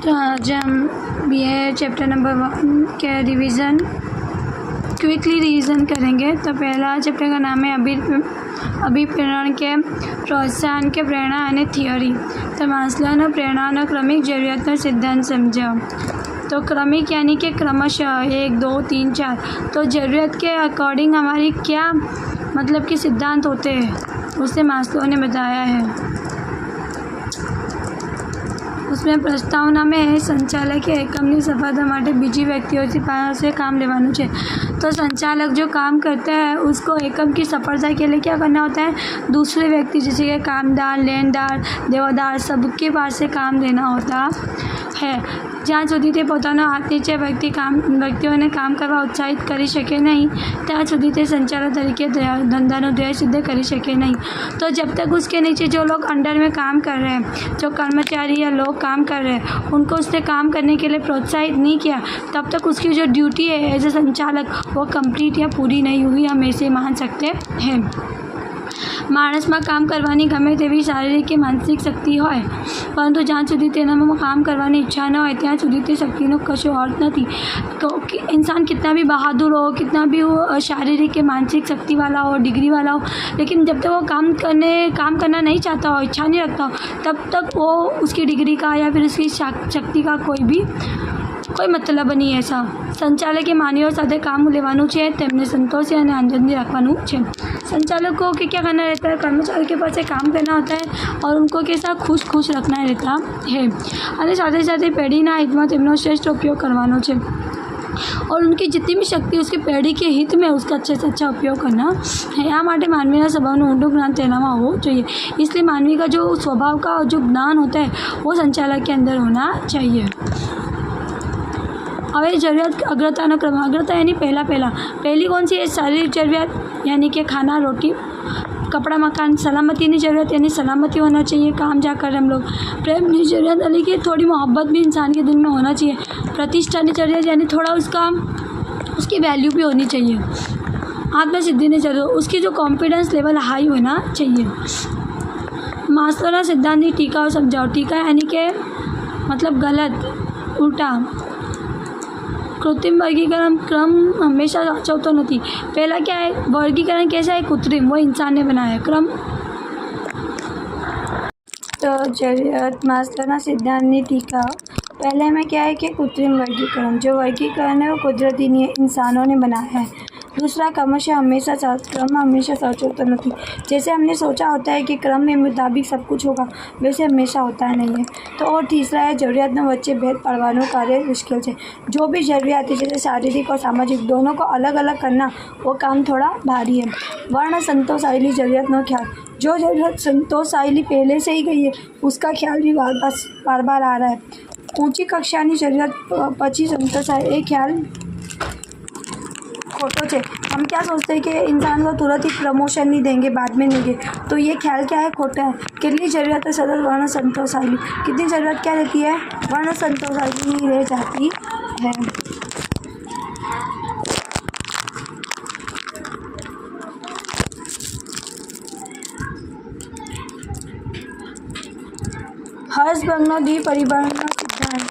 तो आज हम BA चैप्टर नंबर 1 के रिवीजन क्विकली रिवीजन करेंगे। तो पहला चैप्टर का नाम है अभिप्रेरण के प्रोत्साहन के प्रेरणा यानी थियोरी। तो मास्लो प्रेरणा क्रमिक जरूरतों सिद्धांत समझो। तो क्रमिक यानी कि क्रमशः 1 2 3 4। तो ज़रूरत के अकॉर्डिंग हमारी क्या मतलब कि सिद्धांत होते हैं उसे मास्लो ने बताया है। उसमें प्रस्तावना में है संचालक एकमनी सफलता માટે બીજી વ્યક્તિઓથી પાસે काम લેવાનું છે। तो संचालक जो काम करता है उसको एकम की सफलता के लिए क्या करना होता है, दूसरे व्यक्ति जैसे कि कामदार, लेनदार, देवदार सबके पास से काम लेना होता है। જ્યાં સુધી તે પોતાનો હાથ નીચે વ્યક્તિઓને કામ કરવા ઉત્સાહિત કરી શકે નહીં ત્યાં સુધી તે સંચાલક તરીકે ધંધાનો ધ્યેય સિદ્ધ કરી શકે नहीं। तो जब तक उसके नीचे जो लोग अंडर में काम कर रहे हैं, जो कर्मचारी या लोग काम कर रहे हैं, उनको उसने काम करने के लिए प्रोत्साहित नहीं किया तब तक उसकी जो ड्यूटी है एज ए संचालक वो कंप्लीट या पूरी नहीं हुई, हम ऐसे मान सकते हैं। માણસમાં કામ કરવાની ગમે તેવી શારીરિક કે માનસિક શક્તિ હોય પરંતુ જ્યાં સુધી તેનામાં કામ કરવાની ઈચ્છા ન હોય ત્યાં સુધી તે શક્તિનો કશો अर्थ नहीं। तो इंसान कितना भी बहादुर हो, कितना भी वो शारीरिक के मानसिक शक्ति वाला हो, डिग्री वाला हो, लेकिन जब तक वो काम करना नहीं चाहता हो, इच्छा नहीं रखता हो, तब तक वो उसकी डिग्री का या फिर उसकी शक्ति का कोई मतलब नहीं। ऐसा संचालके मानवीओ साथे काम लेवानुं छे, तेमने संतोषी और आनंदी रखवानुं छे। संचालक को क्या करना रहता है, कर्मचारी के पास काम करना होता है और उनको कैसा खुश रखना रहता है और साथ साथ पेढ़ीना हित में तेमनो श्रेष्ठ उपयोग करवानो छे और उनकी जितनी भी शक्ति उसकी पेढ़ी के हित में उसका अच्छे से अच्छा उपयोग करना है। आ माटे मानवीना स्वभावનું ઊંડું જ્ઞાન તેનામાં હોવું જોઈએ। इसलिए मानवी का जो स्वभाव का जो ज्ञान होता है वो संचालक के अंदर होना चाहिए। हवे जरूरत अग्रता क्रम, अग्रता यानी पहली कौन सी है, शारीरिक जरूरत यानी कि खाना, रोटी, कपड़ा, मकान। सलामती की ज़रूरत यानी सलामती होना चाहिए काम जाकर हम लोग। प्रेम की ज़रूरत यानी कि थोड़ी मोहब्बत भी इंसान के दिल में होना चाहिए। प्रतिष्ठा की ज़रूरत यानी थोड़ा उसकी वैल्यू भी होनी चाहिए। आत्मसिद्धि की ज़रूरत, उसकी जो कॉन्फिडेंस लेवल हाई होना चाहिए। मास्लो सिद्धांत की टीका समझाओ। टीका यानी कि मतलब गलत, उल्टा। कृत्रिम वर्गीकरण क्रम हमेशा साचो तो नहीं। पहला क्या है, वर्गीकरण कैसा है, कृत्रिम, वो इंसान ने बनाया है। क्रम तो जरूरत मास्लो सिद्धांत की टीका पहले में क्या है कि कृत्रिम वर्गीकरण, जो वर्गीकरण है वो कुदरती नहीं है, इंसानों ने बनाया है। दूसरा क्रम हमेशा साचो तो नहीं। जैसे हमने सोचा होता है कि क्रम में मुताबिक सब कुछ होगा, वैसे हमेशा होता है नहीं है। तो और तीसरा है जरूरत वच्चे भेद पाड़वानो कार्य मुश्किल है। जो भी जरूरियात है जैसे शारीरिक और सामाजिक दोनों को अलग अलग करना वो काम थोड़ा भारी है। वर्ण संतोषायली जरूरत नो ख्याल, जो जरूरत संतोषायली पहले से ही गई है उसका ख्याल भी बार बार आ रहा है। ऊँची कक्षा की जरूरत पची संतोषाय ये ख्याल खोटो है। हम क्या सोचते हैं कि इंसान को तुरंत ही प्रमोशन नहीं देंगे, बाद में देंगे, तो ये ख्याल क्या है, खोटा है। कितनी ज़रूरत है सदर वर्ण संतोषायली, कितनी ज़रूरत क्या रहती है, वर्ण संतोषायली रह जाती है। हर्सबर्गનો દ્વિપરિમાણનો સિદ્ધાંત।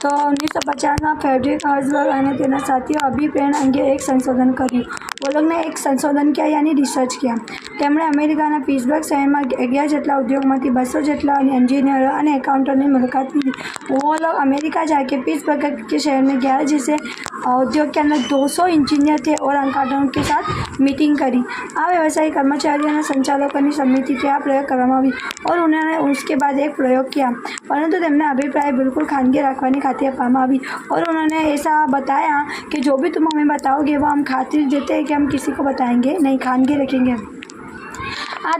तो 1950 में फ्रेडरिक हर्सबर्ग और तेना साथीओ अभिप्रेरण अंगे एक संशोधन कर्યું। वो लोग ने एक संशोधन किया यानी रिसर्च किया। તેમણે અમેરિકાના પિટ્સબર્ગ શહેરમાં 11 જેટલા उद्योगમાંથી 200 જેટલા इंजीनियरों और एकाउंटों की मुलाकात ली। वो लोग अमेरिका जाके पिट्सबर्ग के शहर में 11 जैसे उद्योग के अंदर 200 इंजीनियर थे और अकाउंटों के साथ मीटिंग करी। आ व्यवसायिक कर्मचारियों और संचालकों की समिति के आ प्रयोग કરવામાં આવી और उन्होंने उसके बाद एक प्रयोग किया, परंतु તેમના अभिप्राय बिल्कुल खानगी रखवानी खातिर આપવામાં આવી और उन्होंने ऐसा बताया कि जो भी तुम हमें बताओगे वो हम खातिर देते हैं कि हम किसी को बताएंगे नहीं, खानगी रखेंगे। आ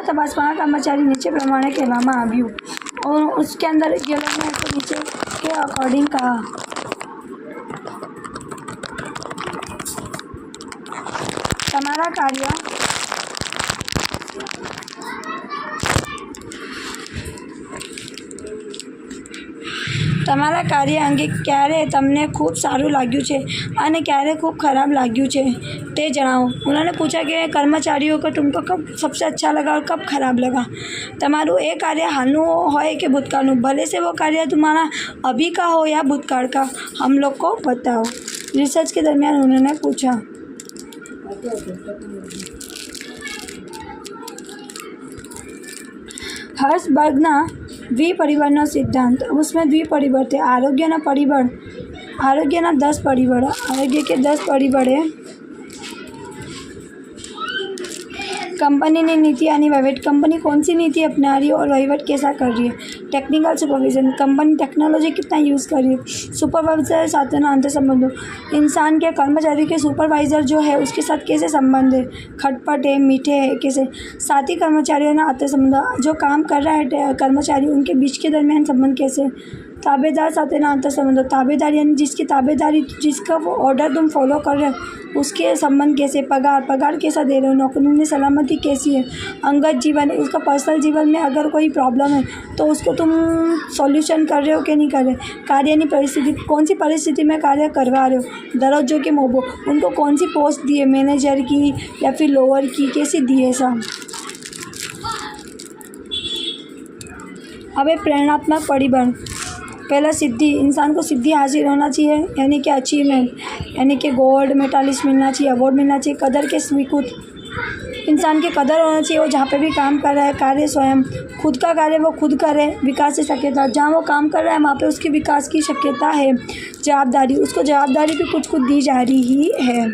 तपासમાં कर्मचारी नीचे प्रमाणे कहेवामां આવ્યું और उसके अंदर ये लोग ने तो नीचे के अकॉर्डिंग कहा। તમારા કાર્ય અંગે ક્યારે તમને ખૂબ સારું લાગ્યું છે અને ક્યારે ખૂબ ખરાબ લાગ્યું છે ते जणाओ। उन्होंने पूछा कि कर्मचारीओ को तुमको कब सबसे अच्छा लगा और कब खराब लगा। तमारू ए कार्य हालनु होय के भूतकाळनु, भले से वो कार्य तुम्हारा अभी का हो या भूतकाळ का, हम लोग को बताओ। रिसर्च के दरमियान उन्होंने पूछा। હર્ષબર્ગના દ્વિપરિબળનો સિદ્ધાંત, उसमें द्विपरिबળ थे। आरोग्यના પરિબળ, आरोग्यના 10 परिबળ, आरोग्य के 10 परिबળ है। कंपनी ने नीति यानी वहीवट, कंपनी कौन सी नीति अपना रही है और वहीवट कैसा कर रही है। टेक्निकल सुपरविजन, कंपनी टेक्नोलॉजी कितना यूज़ कर रही है। सुपरवाइजर साधना अंतर संबंधों, इंसान के कर्मचारी के सुपरवाइजर जो है उसके साथ कैसे संबंध है, खटपट है, मीठे है, कैसे। साथी कर्मचारियों ना अंतर संबंध, जो काम कर रहा है कर्मचारी उनके बीच के दरमियान संबंध कैसे। ताबेदार साथ ना अंतर संबंध, ताबेदार यानी जिसकी ताबेदारी, जिसका वो ऑर्डर तुम फॉलो कर रहे हो उसके संबंध कैसे। पगार, पगार कैसा दे रहे हो। नौकरी में सलामती कैसी है। अंगत जीवन, उसका पर्सनल जीवन में अगर कोई प्रॉब्लम है तो उसको तुम सॉल्यूशन कर रहे हो कि नहीं कर रहे। कार्य यानी परिस्थिति, कौन सी परिस्थिति में कार्य करवा रहे हो। दरोजों के मोबो, उनको कौन सी पोस्ट दी है, मैनेजर की या फिर लोअर की, कैसी दी है सब। अब प्रेरणात्मक परिबल, पहला सिद्धि, इंसान को सिद्धि हासिल होना चाहिए यानी कि अचीवमेंट, यानी कि गोल्ड मेडलिस्ट मिलना चाहिए, अवार्ड मिलना चाहिए। कदर के स्वीकृत, इंसान की कदर होना चाहिए। वो जहाँ पे भी काम कर रहा है, कार्य स्वयं खुद का कार्य वो खुद करे। विकास की शक्यता, जहाँ वो काम कर रहा है वहाँ पे उसके विकास की शक्यता है। जवाबदारी, उसको जवाबदारी भी कुछ दी जा रही ही है।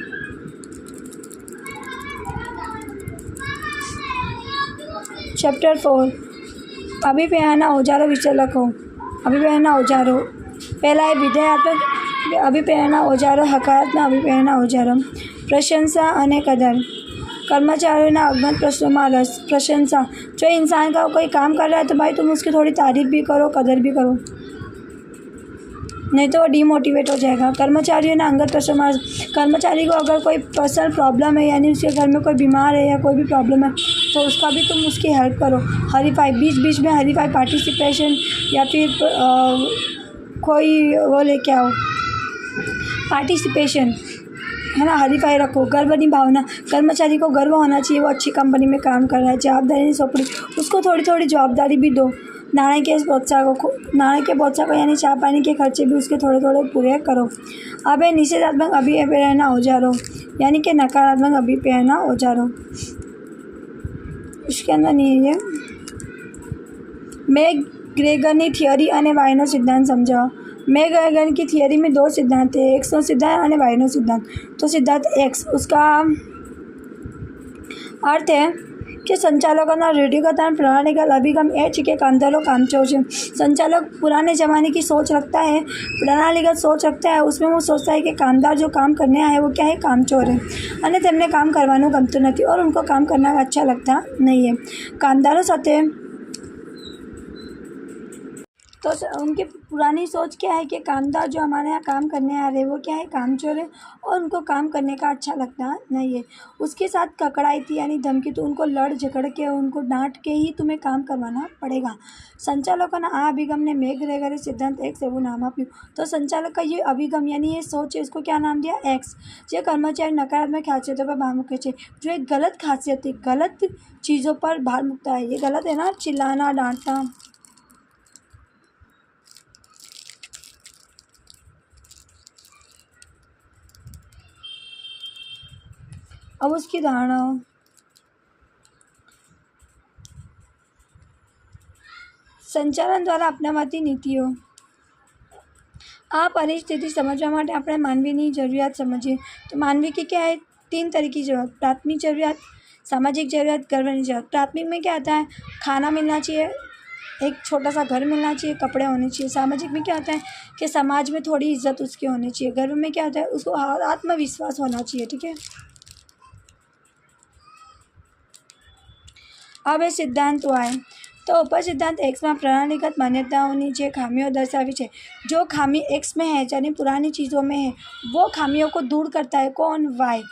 चैप्टर 4, अभिप्रेरणा औजारों विचलकों। अभिप्रेरणा औजारों, पहला है विधेयात्मक अभिप्रेरणा औजारों, हकारात्मक अभिप्रेरणा औजारों। प्रशंसा અને કદર, कर्मचारियों अज्ञात प्रश्नों में रस। प्रशंसा, जो इंसान का कोई काम कर रहा है तो भाई तुम उसकी थोड़ी तारीफ भी करो, कदर भी करो, नहीं तो वो डीमोटिवेट हो जाएगा। कर्मचारियों ने अंगत प्रश्नों में, कर्मचारी को अगर कोई पर्सनल प्रॉब्लम है यानी उसके घर में कोई बीमार है या कोई भी प्रॉब्लम है तो उसका भी तुम उसकी हेल्प करो। हरीफाई, बीच बीच में हरीफाई, पार्टिसिपेशन या फिर कोई वो लेके आओ, पार्टिसिपेशन है ना, हरीफाई रखो। गर्व नहीं भावना, कर्मचारी को गर्व होना चाहिए वो अच्छी कंपनी में काम कर रहा है। जवाबदारी नहीं सौंपड़ी, उसको थोड़ी थोड़ी जवाबदारी भी दो। नाणकीय प्रोत्साहकों यानी चाय पानी के खर्चे भी उसके थोड़े थोड़े पूरे करो। अब है निषेधात्मक अभिप्रेरणा औजारों यानी कि नकारात्मक अभिप्रेरणा औजारों, उसके अंदर नहीं है ये। मैकग्रेगરની थियरी અને વાયનો સિદ્ધાંત સમજાવો। मैकग्रेगर की थियरी में 2 सिद्धांत है, एक्सનો सिद्धांत और वायनो सिद्धांत। तो सिद्धांत एक्स, उसका अर्थ है कि संचालकों रेडियोकरण प्रणालीगत अभिगम ए के कामदारों कामचोर है। संचालक पुराने ज़माने की सोच रखता है, प्रणालीगत सोच रखता है। उसमें वो सोचता है कि कामदार जो काम करने आए वो क्या है, कामचोर है અને તેમને કામ કરવાનું ગમતું નથી और उनको काम करना अच्छा लगता नहीं है। कामदारों साथे तो उनकी पुरानी सोच क्या है कि कामदार जो हमारे यहाँ काम करने आ रहे हैं वो क्या है, कामचोर है और उनको काम करने का अच्छा लगता नहीं है। उसके साथ ककड़ाई थी यानी धमकी, तो उनको लड़ झगड़ के उनको डांट के ही तुम्हें काम करवाना पड़ेगा। संचालकों आ अभिगम ने मैकग्रेगर सिद्धांत एक्स एवं नाम आप्યું। तो संचालक का ये अभिगम यानी ये सोच है, इसको क्या नाम दिया, एक्स। जो कर्मचारी नकारात्मक खासियतों पर भार मूके छे, जो एक गलत खासियत है, गलत चीज़ों पर भार मूकता है। ये गलत है ना, चिल्लाना, डांटना। अब उसकी धारणा, संचालन द्वारा अपनावाती नीतिओ। आ परिस्थिति समझवा माटे આપણે मानवीनी जरूरियात समझिए। तो मानवी की क्या है, 3 तरह की जरूरत, प्राथमिक जरूरियात, सामाजिक जरूरियात, गर्वनी जरूरत। प्राथमिक में क्या आता है, खाना मिलना चाहिए, एक छोटा सा घर मिलना चाहिए, कपड़े होने चाहिए। सामाजिक में क्या होता है कि समाज में थोड़ी इज्जत उसकी होनी चाहिए। गर्व में क्या होता है, उसको आत्मविश्वास होना चाहिए, ठीक है। अब એ સિદ્ધાંતો આય तो उपर सिद्धांत एक्स में प्रणालीगत मान्यताओं जे खामियों दर्शावी है, जो खामी एक्स में है यानी पुरानी चीज़ों में है वो खामियों को दूर करता है। कौन, वाय।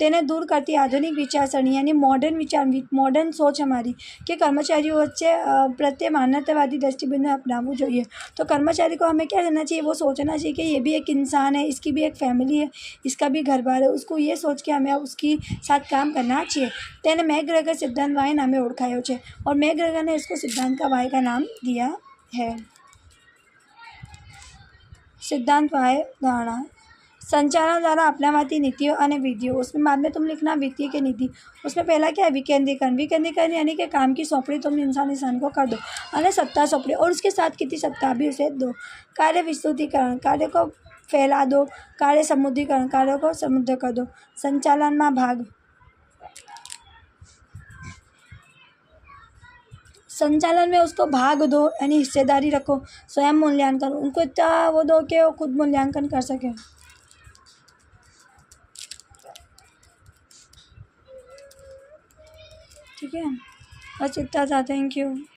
તેને દૂર કરતી આધુનિક વિચારસરણી यानी મૉડર્ન સોચ અમારી કે કર્મચારીઓ વચ્ચે પ્રત્યે मानवतावादी दृष्टिबिंदु अपनावવું જોઈએ। तो कर्मचारी को हमें क्या करना चाहिए, वो सोचना चाहिए कि ये भी एक इंसान है, इसकी भी एक फैमिली है, इसका भी घर बार है, उसको ये सोच के हमें उसकी साथ काम करना चाहिए। તેને મેકગ્રેગર સિદ્ધાંત વાય નામે ઓળખાયો છે और મેકગ્રેગરને इसको सिद्धांत का वाय का नाम दिया है। सिद्धांत वाय धारणा संचालन द्वारा अपनावाती नीतियों और विधियों। उसमें बाद में तुम लिखना वित्तीय की नीति। उसमें पहला क्या है, विकेंद्रीकरण यानी कि काम की सौंपड़ी तुम इंसान को कर दो, और सत्ता सौंपड़ी और उसके साथ कितनी सत्ता भी उसे दो। कार्य विस्तृतीकरण, कार्य को फैला दो। कार्य समुद्रीकरण, कार्यों को समुद्र कर दो। संचालन में भाग, संचालन में उसको भाग दो यानी हिस्सेदारी रखो। स्वयं मूल्यांकन, उनको इतना वो दो कि वो खुद मूल्यांकन कर सके। ठीक है, बस इतना था। Thank you.